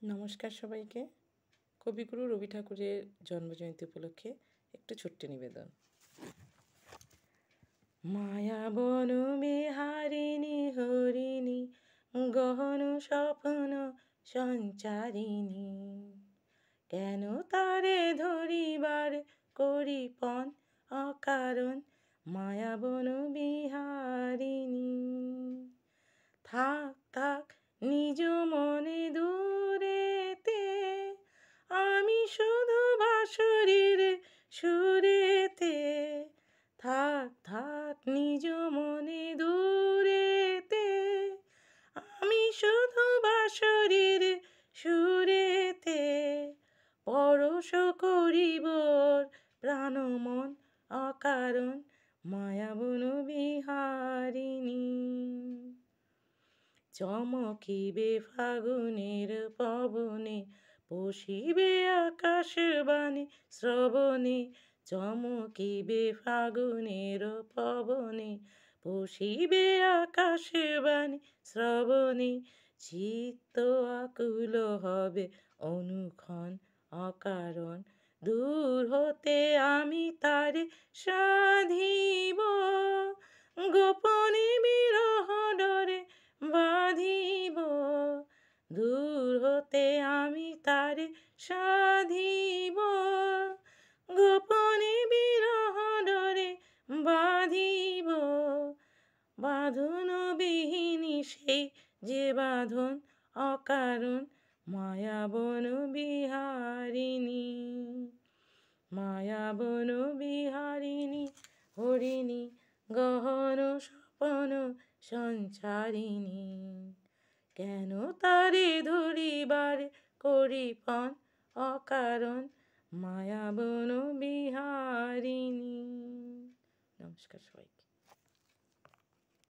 নমস্কার সবাইকে। কবিগুরু রবি ঠাকুরের জন্মজয়ন্তী উপলক্ষে একটু ছোট্ট নিবেদন। মায়া বন বিহারিণী হরিণী গহন স্বপ্ন সঞ্চারিণী, কেন তারে ধরিবার করি পণ অকারণ মায়া বন বিহারিণী। থাক থাক নিজ মনে দূরেতে, আমি শুধু বাঁশরীর সুরেতে। থাক থাক নিজ মনে দূরেতে, আমি শুধু বাঁশরীর সুরেতে। পরশ করিবর প্রাণ মন অকারণ মায়া বন বিহারিণী। চমকিবে ফাগুনের পবনে, পশিবে আকাশবাণী শ্রবণে। চমকিবে ফাগুনের পবনে, পশিবে আকাশবাণী শ্রবণে। চিত্ত আকুল হবে অনুক্ষণ অকারণ, দূর হতে আমি তারে সাধিব। গোপনে বিরহ ডরে বাঁধিব, দূর হতে আমি তারে সাধিব। গোপনে বিরহ ডরে বাঁধিব, বাঁধন বিহীনী সেই যে বাঁধন অকারণ মায়া বন বিহারিণী। মায়া বন বিহারিণী হরিণী গহন স্বপন সঞ্চারিণী, কেন তারে ধরিবার করি পণ অকারণ মায়া বন বিহারিণী। নমস্কার সবাইকে।